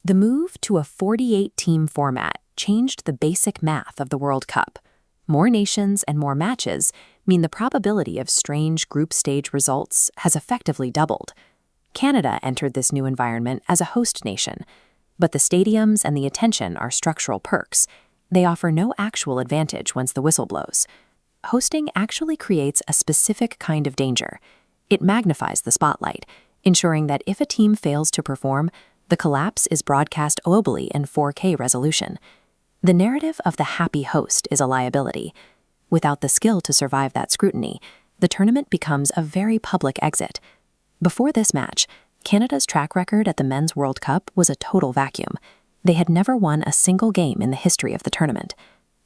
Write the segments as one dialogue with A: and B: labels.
A: The move to a 48-team format changed the basic math of the World Cup. More nations and more matches mean the probability of strange group stage results has effectively doubled. Canada entered this new environment as a host nation, but the stadiums and the attention are structural perks. They offer no actual advantage once the whistle blows. Hosting actually creates a specific kind of danger. It magnifies the spotlight, ensuring that if a team fails to perform, the collapse is broadcast globally in 4K resolution. The narrative of the happy host is a liability. Without the skill to survive that scrutiny, the tournament becomes a very public exit. Before this match, Canada's track record at the Men's World Cup was a total vacuum. They had never won a single game in the history of the tournament.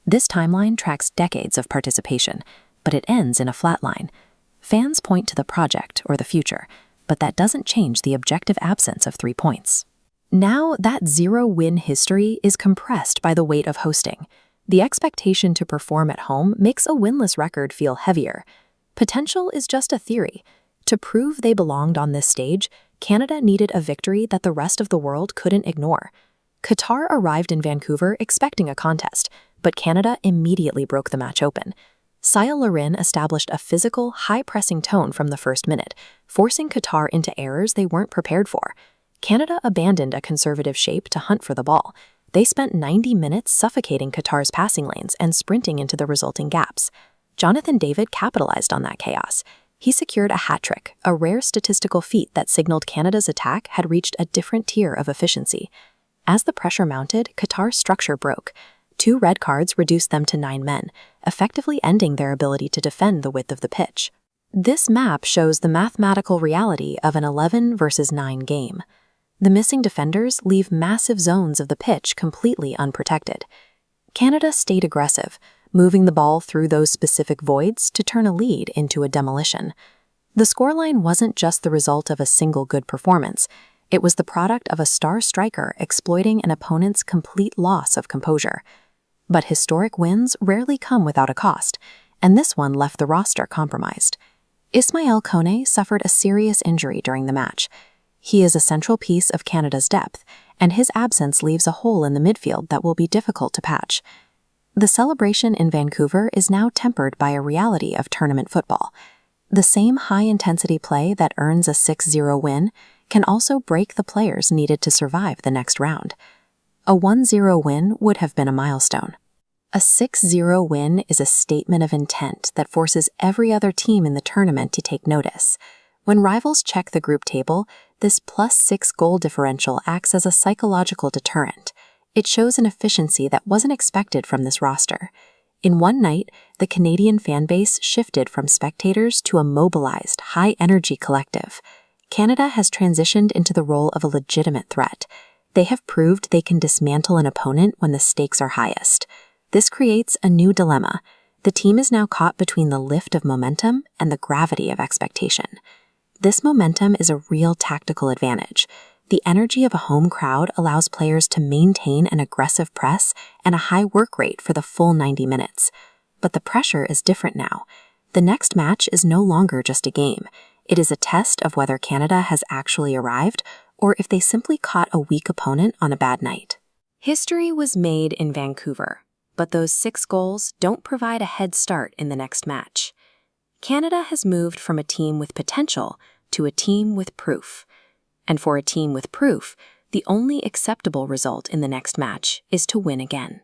A: This timeline tracks decades of participation, but it ends in a flat line. Fans point to the project or the future, but that doesn't change the objective absence of 3 points. Now, that zero-win history is compressed by the weight of hosting. The expectation to perform at home makes a winless record feel heavier. Potential is just a theory. To prove they belonged on this stage, Canada needed a victory that the rest of the world couldn't ignore. Qatar arrived in Vancouver expecting a contest, but Canada immediately broke the match open. Cyle Larin established a physical, high-pressing tone from the first minute, forcing Qatar into errors they weren't prepared for. Canada abandoned a conservative shape to hunt for the ball. They spent 90 minutes suffocating Qatar's passing lanes and sprinting into the resulting gaps. Jonathan David capitalized on that chaos. He secured a hat trick, a rare statistical feat that signaled Canada's attack had reached a different tier of efficiency. As the pressure mounted, Qatar's structure broke. 2 red cards reduced them to 9 men, effectively ending their ability to defend the width of the pitch. This map shows the mathematical reality of an 11 versus 9 game. The missing defenders leave massive zones of the pitch completely unprotected. Canada stayed aggressive, moving the ball through those specific voids to turn a lead into a demolition. The scoreline wasn't just the result of a single good performance. It was the product of a star striker exploiting an opponent's complete loss of composure. But historic wins rarely come without a cost, and this one left the roster compromised. Ismail Kone suffered a serious injury during the match. He is a central piece of Canada's depth, and his absence leaves a hole in the midfield that will be difficult to patch. The celebration in Vancouver is now tempered by a reality of tournament football. The same high-intensity play that earns a 6-0 win can also break the players needed to survive the next round. A 1-0 win would have been a milestone. A 6-0 win is a statement of intent that forces every other team in the tournament to take notice. When rivals check the group table, this +6 goal differential acts as a psychological deterrent. It shows an efficiency that wasn't expected from this roster. In one night, the Canadian fan base shifted from spectators to a mobilized, high-energy collective. Canada has transitioned into the role of a legitimate threat. They have proved they can dismantle an opponent when the stakes are highest. This creates a new dilemma. The team is now caught between the lift of momentum and the gravity of expectation. This momentum is a real tactical advantage. The energy of a home crowd allows players to maintain an aggressive press and a high work rate for the full 90 minutes. But the pressure is different now. The next match is no longer just a game. It is a test of whether Canada has actually arrived or if they simply caught a weak opponent on a bad night. History was made in Vancouver, but those 6 goals don't provide a head start in the next match. Canada has moved from a team with potential to a team with proof. And for a team with proof, the only acceptable result in the next match is to win again.